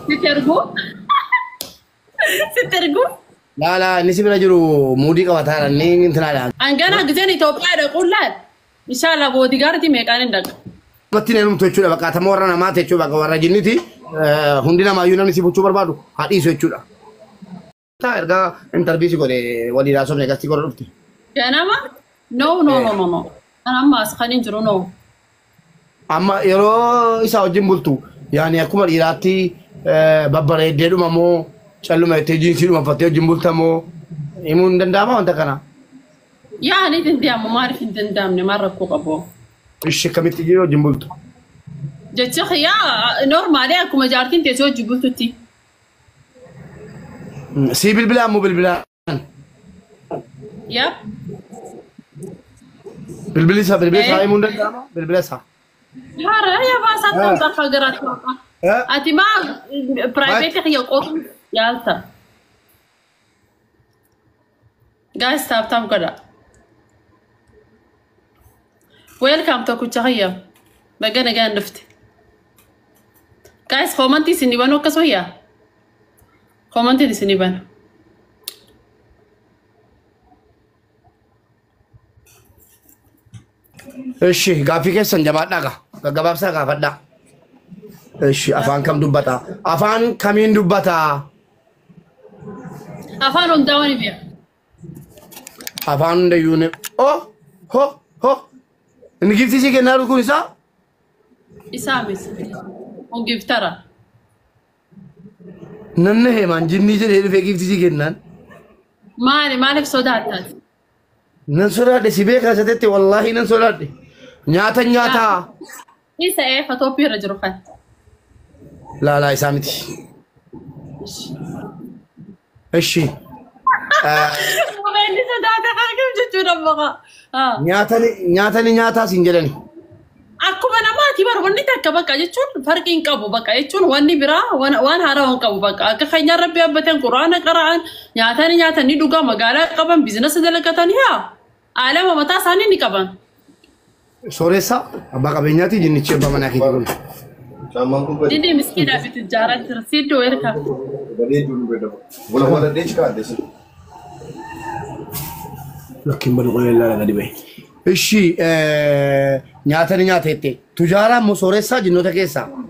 سترجو سترجو لا نسي بنا جرو مودي كواتار نين انتنا لا أنا جزاني توقع أقول لا إن شاء الله بودي قارتي ميكان دك متين نم تشولا بقى تمورنا ما تشولا بقى ورا جنتي هندينا ما يونا نسي بوشو بربادو هذه سوتشولا تا إرجع انتربيسي كله ولي راسهم نكستي كله رفتي أنا ما no أنا ما أسخنين جرو no أما يرو إسا وجيم بولتو يعني أكو مريراتي ببرة ديرو مامو شالو ما تيجي سيرو ما فتيو جيم بولتا مو إيمون دندامة وانت كنا يعني تندام ما أعرف تندام نمر كوكبو إيش كم تيجي جيم بولتو جت خيا نورمالي أكو مجارتين تسوي جبلتو تي سي بالبلان مو بالبلان يا بالبلسة إيمون دندامة بالبلسة هذا يا باس أنت تفكرت أتي ما برايفت خيا قط يالتا guys تاب كذا welcome to كوتشاهيا بقنا جان نفتي guys commenti sini bano kasoya commenti di sini bano إيش غافي كيسن جماعة ناقة غباب سا غافدا إيش أفان كم دبتا أفان كمين دبتا أفان داوني بيا أفان ديونه هو نجيب تيجي كنا ركون إسا إسامس ونجيفترا ننه مان جنني جل في كيف تيجي كنا مالك صداقات ننصرها دسيبه كاسته والله ننصرها نياتا إيسا إيه فتوبي رجروخان لا إسامتي إيش وين صداقة كم جتونا بقى نياتا سينجلني أكو أنا ما تبار وني تكبك جتون فرقين كابو بقى جتون وني برا وان هذا وان كابو بقى كخير ربي أبتين قرآن قرآن نياتني دوغا مقالة كابن بيزنس دلكتاني ها عالم متى ساني نكابن سوريسا أبغى كبيناتي جنني تشيب بمنا كده دي مسكينة في تجارة ترسيد ويركا ولا ديش كادش لكن بنقول لا غادي بي إيشي نياتي تجارة مسوريسا جنو تكيسا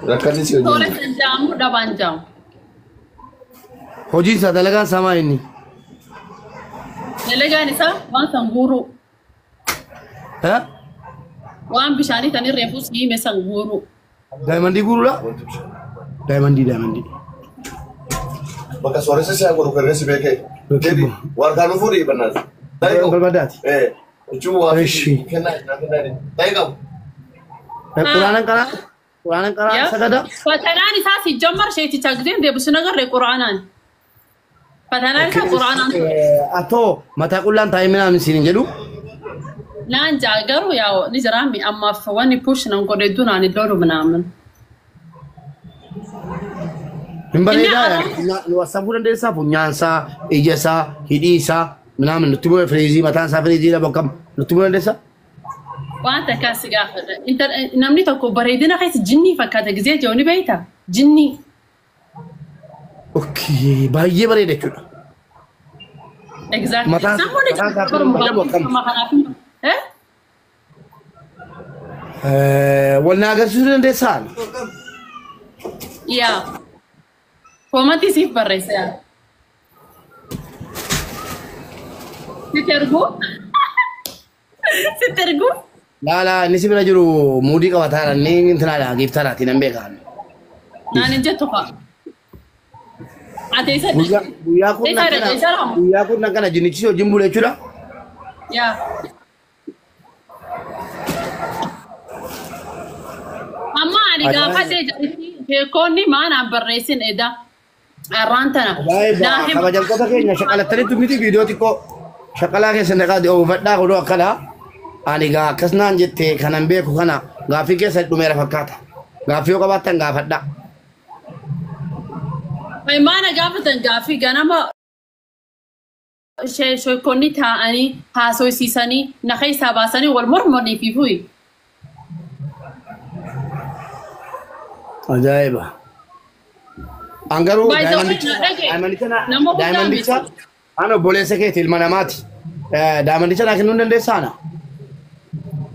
ركني سيو سوريسا جامو دبان جام هوجي سادلغا سما إني نلقى نسا وان سنغورو ها وان بشاني تاني ريفوس هي مسنغورو دايماندي غورو دايماندي maka sore saya aku kerja sebagai jadi warga nufuri benar. Tahu berbadati. Cuma kena. Tahu Quranan kara sagada. Fatanani sasi jammar shay titagdin de busnagar le Quranan. Fatanani ka Quranan. Ato mata kullan taymina min sinin jelu. Lan jagaru ya nizrami amma fawani push nan gode dunani doru manamen. Imbalida nuwasaburan desa punyansa ijasa hidisa mnamen nutumo frezi matansa frezi la bokam nutumo desa وانت كاسقا انت نمنيتك بريدنا خيس جني فكاتا جزيه جوني بيتا جني اوكي بايه بريده كده اكزاكتلي ولا غسرن دسان يا فماتي سيف بريسا سترجو لا نسيب نجرو مودي كواتار نين انتنا لا جيفتارا تنبه كان ناني جتوها اتيسا يا كنا كنا جنيتشو جمبولة چورا يا اما اني غافه دي كوني ما انا بريسين ادا ارانتنا ناهم خبجل كو تكينا شكلت تري تميتي فيديو تيكو شكلا ke senega de o fadda ko do kala ani ga kasnan jette kanan be ko kana gafi ke sa dumera fakata gafi ko batan ga fadda ay mana gafatan gafi ganama shay konni ta ani ha so sisani na khaysa basani wal murmuni fi fui ajaa'iba. Angaruu By the way, daa'imandicha ana obboleessa keeti ilma namaati. Daa'imandicha naa kennuu dandeessaa ana?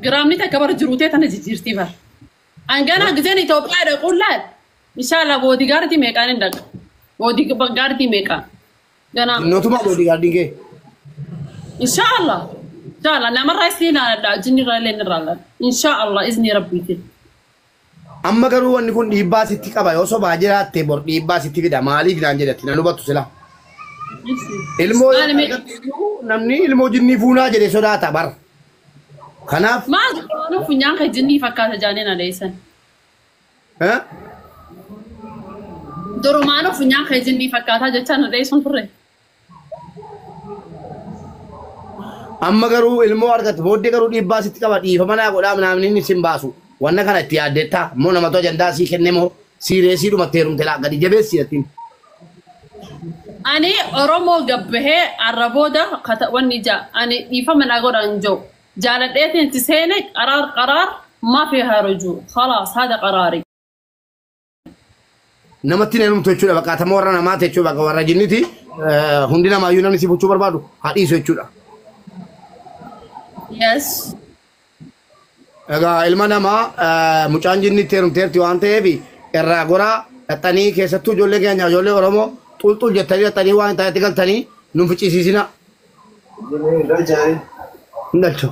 Giraamni takka bara jiruutee tana jijjiirtii bara. Angana giseen Itoophiyaa dhaquun laal. Inshallah boodigaartii meeqaan hin dhaqa. Boodigaartii meeqaan. Ganaa. Nootuma boodigaartii kee. Inshallah. Inshallah namarraa isii ilaaladha jinnirraa illee nirraa laala. Inshallah izni rabbiitiin. Amma garuu wanni kun dhiibbaa sitti qaba yoo sobaa jiraatte bor dhiibbaa sitti fida maaliif naan jedhatti nan hubattu sila. Ilmoo namni ilmoo jinnii fuunaa jedhe sodaata bara. Kanaaf. Maal funyaan kan jinnii fakkaata jaaneen adeessan. Durumaanuu funyaan kan jinnii fakkaataa jechaan adeessuun turre. Amma garuu ilmoo argatu booddee garuu dhiibbaa sitti qaba dhiifama naa godhaa namni inni sin baasu. Wanna kana itti yaaddetta moo namatu ajandaa sii kenne moo siireesii dhumatti heerumte laa gadi jabeessi jettiin. Ani Oromoo gabbahee arrabooda wanni jaa ani dhiifama naa godhan jiru. Jaaladheetiin ti seene qaraar maa fi haraju khalaas haada qaraari. Namatti heerumtu jechuudha bakkaatama warra namaati jechuudha bakka warra jinniti hundi namaayyuu namni si bulchuu barbaadu haadhiisu jechuudha. Yes. Egaa ilma namaa mucaan jinnitti heerumteerti waan ta'eef irraa goraa dhaxxanii keessattuu ijoollee keenya ijoollee Oromoo xulxul jettanii dhaxxanii waan itti galtanii nuun ficcisiisina. Ndalcho.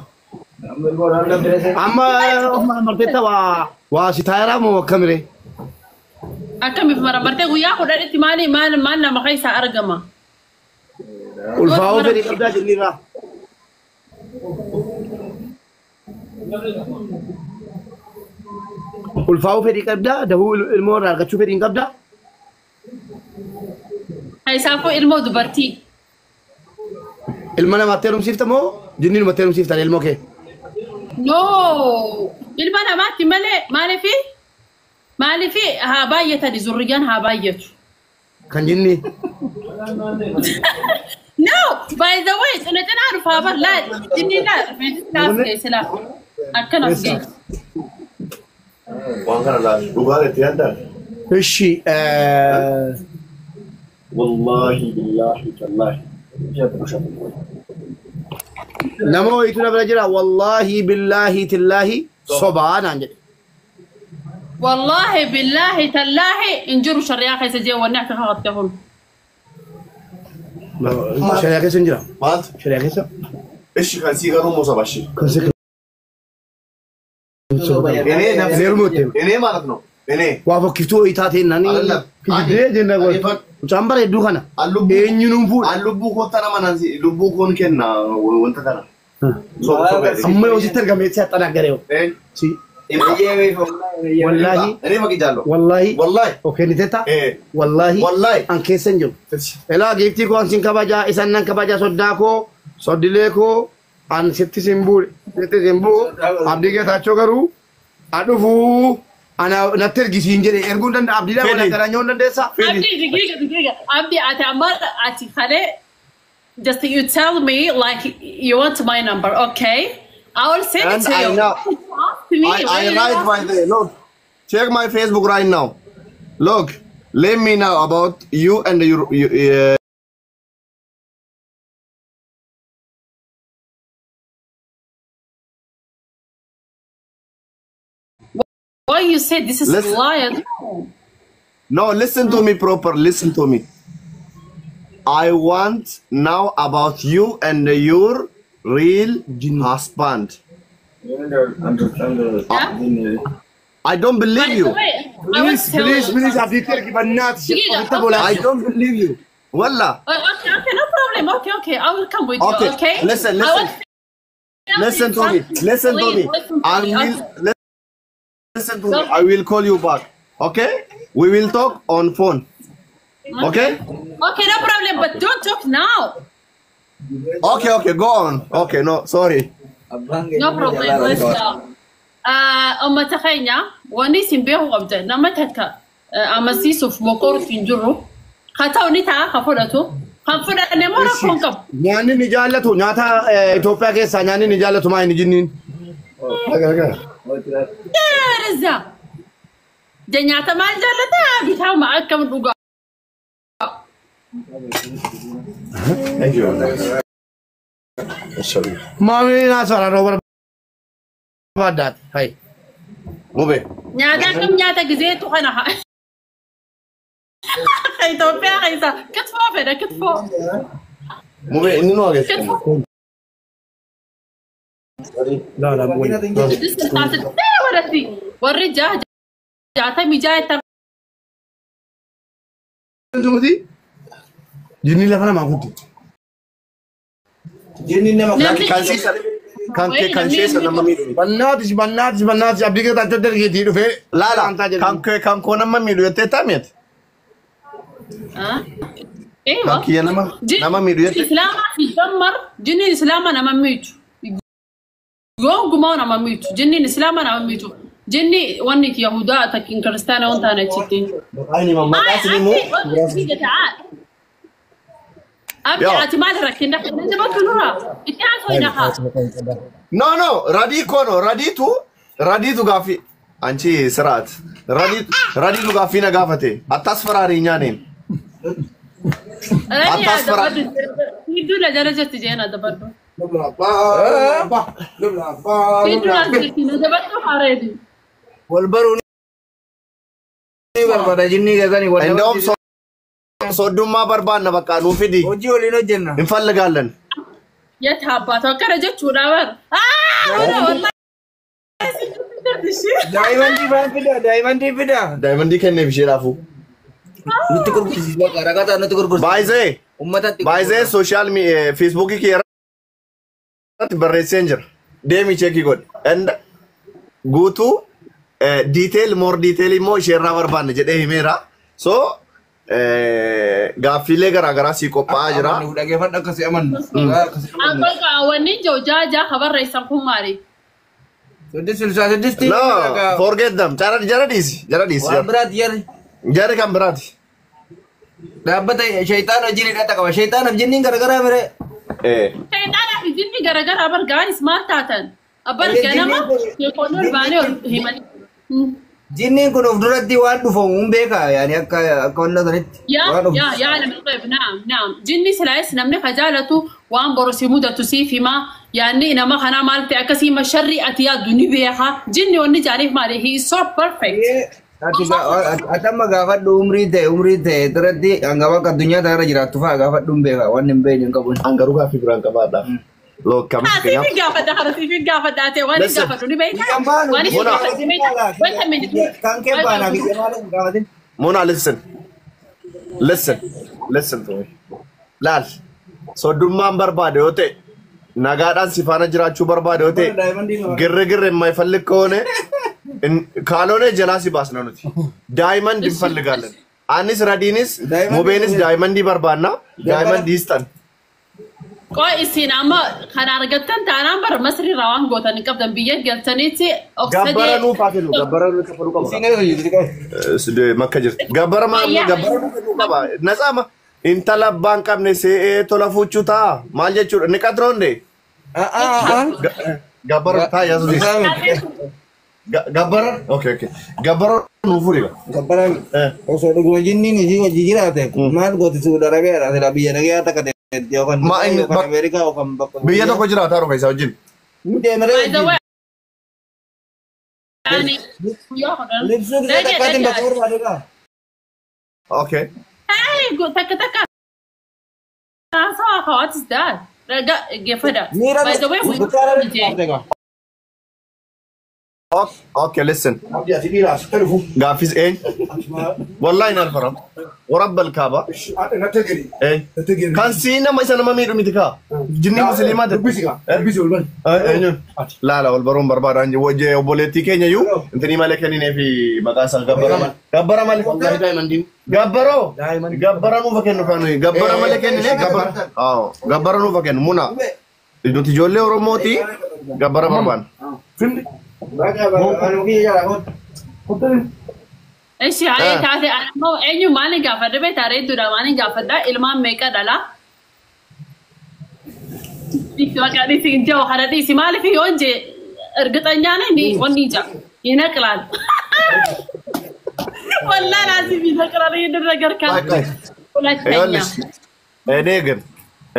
Amma marteetta waa si taayiraa moo akkamire? Akkamiif maramartee guyyaa kudhanitti maal nama keessaa argama? Ulfaa'uu fedhii qabdaa jinnirraa. Ulfaa'uu fedhii qabdaa dahuu ilmoo irraa argachuu fedhii hin qabdaa? Isaafuu ilmoo dubartii. Ilma namaatti heerumsiifta moo jinni namatti heerumsiiftan ilmoo kee? No, ilma namaatti malee maaliifi haa baay'atani zurriyaan haa baay'atu. Kan jinni? No, by the way, xinaa dhufaa bar laal jinni laal rifeensi geesse laal akkanas geesse. Waan kana laal dhugaa itti yaaddan. Ishi Wallahi billahi tallahi. nama wayitu na bira jira wallahi billahi tillahi sobaa naan jedhe. والله بالله تالله انجروا شريعة خيس جي ونعك خاطر كهون. شريعة كيس انجرا؟ مالت؟ شريعة كيس؟ إيش كان سيجارو موسى باشي؟ كان سيجارو. إني ما نبنو. إني. وافق كيفتو إيتاتين ناني. كيفتو جندا قول. وشامبر يدو خنا. إني نمفو. اللبو كوتانا ما نزي اللبو كون كنا وانت كنا. أما يوسيتر كميت ساتنا كريو. سي. والله أنا ما كيجالو والله أوكي نتتا والله أنكي سنجو إلا جيتي كون سين كباجا إسانن كباجا صداكو صديلكو أن ستي سيمبول أبدي كتا شكرو أدوفو أنا نترجي سينجري إرجون دن أبدي لا ولا كرانيون دن دسا أبدي دقيقة أبدي أتعمر أتخلي just you tell me like you want my number okay I will send it to you. I write by the look. Check my Facebook right now. Look, let me know about you and your. Why you say this is liar? No, listen to me proper. Listen to me. I want now about you and your real husband. I don't believe you. Please, I don't believe you. Wallah. Okay, no problem. Okay, I will come with you. Okay. Listen to me. I will call you back. Okay? We will talk on phone. Okay? Okay, no problem. But don't talk now. Okay, go on. Okay, no, sorry. No problem. Let's go. أما تخيّنا ونيسين بيهو قبضة نما تكا أما سيسوف مقور تنجرو خطاو نتا خفرتو خفرت نمورا كونكب نياني نجالتو نياتا إثيوبيا كيسا نياني نجالتو ما ينجنين يا رزا Janyata maal jaalata bitaa ma akkam dhugaa. Thank you. Sorry. Mami nasara robar badat. Hai. Mube. Nyaata akkam nyaata gizeetu kana haa. Itoophiyaa keessa kitfoo fedha kitfoo. Mube inni nu ageessu. Kitfoo. La boy. Warri jaata mijaa'etta. Tumuti. Jinni la kana makuti. Jinni nama kan sheessa nama miidhu. Bannaati abdii keessa achi dargeetii dhufee. Laala kan koo nama miidhu jettee taameeti. Eewa. Kiyya nama miidhu jettee. Islaamaa fi jammar jinni islaamaa nama miidhu. Yoo gumaa nama miidhu jinni islaamaa nama miidhu. Jinni wanni Yahudaa takkiin kiristaanaa waan ta'an achitti. Ayni mammaa asini mu. Abdi ati maal rakkinda kanneen bakka nura itti haasoo dhaha. No, radiitu gaafi. Anchi siraat. Radiitu gaafi na gaafate. Attas faraarii nyaaneen. Attas faraarii. Hiddu la jala jetti jeena dabaddu. Hiddu la jetti na dabaddu hareedi. Walbaruun barbaada jinni keessanii Indoom soddummaa barbaanna bakka nuu fidi. hojii waliin hojjenna. Hin falligaallen. Yata abbaatu akkana jechuudha bar. Daa'imman fida. Daa'imman kenneef isheedhaafu. Nutti gurgursiisa ragataa nutti gurgursiisa. Baay'ee sooshaal feesbuukii keerratti barreesseen jira. Deemi cheekii godhe. Guutuu more detail immoo isheerraa barbaanne jedhee himeera. So gaaffiilee garaagaraa sii qophaa'aa jira. Dhageeffadha akkasii amannu. Akka wanni jaajaa habarreessan kun maali? Saddeetti. No, forget them. Jara dhiisi. Waan biraati jarri. Jari kan biraati. Dhaabbata shayitaana wajjin hidhata qaba. Shayitaanaaf jinniin garagaraa bire. Shayitaanaa fi jinni garaagaraa bargaanis maal taatan? Abbar ganama keekoon baanee himan. Jinniin kun of duratti waan dhufamu hin beekaa yaani akka wanna sanitti. Yaa naam. Jinni silaayis namni kajaalatu waan borosii mudatu siif himaa yaanni nama kanaa maal ta'e akkasii masharri ati yaaddu ni beekaa. Jinni wanni jaaniif maali? He is so perfect. Atamma gaafadhu umrii ta'e duratti hanga bakka addunyaa ta'arra jiraattu fa'aa gaafadhu hin beekaa waan hin beekne hin qabu. Hangaruu gaaffii biraan qabaadhaaf. Lookam Sifi gaafadha ta'e waan hin gaafadhu ni beekaa. Waan hin gaafadhu ni beekaa. Wanta minute. Kan kee baanaa fi maaliin gaafatin? Mona, listen to me. Laal. Soddummaan barbaade yoo ta'e nagaadhaan si faana jiraachuu barbaade yoo ta'e girre mai fallikkoone kaaloone jalaa si baasna nuti. Diamond hin falligaallen. Anis radiinis mubeenis diamond barbaanna. Diamond istan. Koi isin amma kan argattan taanaan bar masri rawaan gootan qabdan biyya galtaniiti okside gabbara nu kafaru qaba makka jirti gabbara nu qaba nasaama intala abbaan qabne see tola fuuchuu ta'a maal jechuudha ni qadroonde gabbara taa yaasu gabbara okay gabbara nu furiga gabbara osoo dhuguma jinniin isii wajji jiraate maal gootisu darageera sila biyya nagaa takka biyya tokko jiraata haru keessa wajjin. Okay. Hey, takka. What is that? Gefada. By the way, Okay, listen. Gaafis een. Wallahi nal faram. ورب الكعبة. كان سينا ما يسنا ما ميرو ميتكا. جنني مسلمات. لا والبرون بربار عندي وجه وبوليتيكي نيو. أنتني مالك هني في مكاسة غبرة مالك. غبرة نو فكين نفانو. غبرة مالك هني غبرة. غبرة نو فكين مونا. إذا تجولي أوروموتي غبرة مربان. ايش هاي تعرفي انا مو اني مالي قافده بيت اريد ماني قافده المان ميكا دلا ديك وقعدي سينجو حرتي سي مالي في وجه ارغطኛ ነኝ ወንዲጃ ይነቅላል والله لازم يذكر لي النجار كان ይኸውልሽ እኔ ግን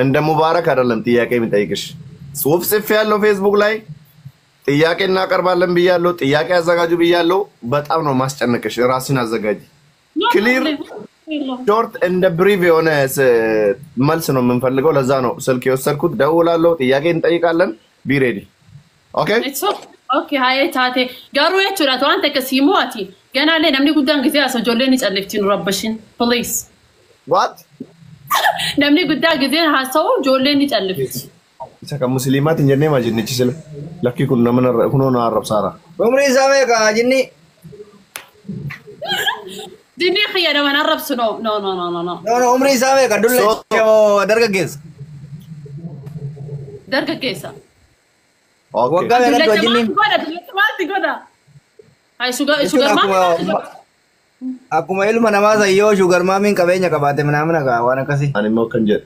እንደ ሙባረክ አይደለም ጥያቄ የምጠይቅሽ ጽሁፍ ጽፌ ያለው ፌስቡክ ላይ ጥያቄ እናቀርባለን ብያለሁ ጥያቄ አዘጋጁ ብያለሁ በጣም ነው ማስጨነቅሽ ራስን አዘጋጂ ክሊር ሾርት እንደ ብሪቭ የሆነ መልስ ነው የምንፈልገው ለዛ ነው ስልክ የወሰድኩት ደውላለሁ ጥያቄ እንጠይቃለን ቢ ሬዲ ኦኬ ኦኬ ሃይ ታቴ ጋሩ ያቹራቱ አንተ ከሲሞአቲ ገና ላይ ነምኒ ጉዳን ጊዜ አሰጆሌን ይጨልፍቲን ረበሽን ፕሊዝ ዋት ነምኒ ጉዳ ጊዜ ሀሳው ጆሌን ይጨልፍቲ isa kan muslimat injenne majinnichi sila lakki kun namana kuno na arab sara umri same ka jinni jinni khiyana man arab suno no umri same ka dulle darga gesa okay wagga na to jinni goda ay sugar mama akuma ilma namaza yo sugar mami kabenya kabate manamna ka wana kasi ani mo kanje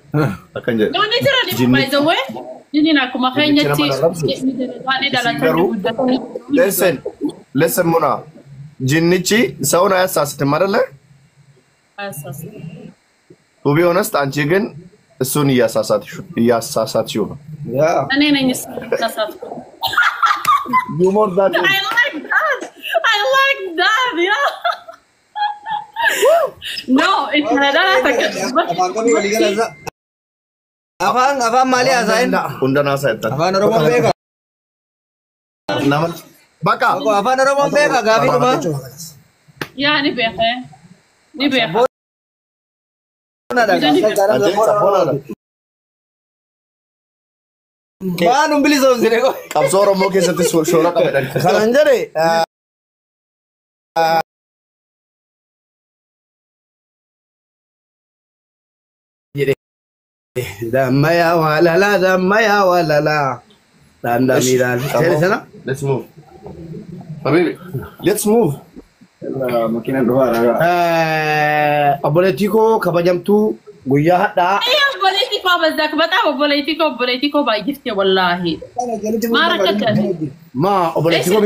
no ni tira ni by the way jinni na kuma khanyati wani dala listen muna jinnichi sauna ያሳስተ ማረለ አሳስ to be honest አንቺ ግን እሱን እያሳሳትሽው ነው yeah እኔ ነኝ ተሳሳትኩ you more than I like that yeah no it's not that afan mali asain undana saita afan oromo beka naman baka afan oromo beka gabi duma ya ni beka Manu beli zone sini kok. Kapso oromo keessatti shoora qabeedha. Kanan jare damaya walala tanda miran sana Let's move. Habibi, let's move. Makina doa aboletico kabajamtu guyya hada politiko bazak bata politiko ba gifte wallahi ma rakata ma aboletico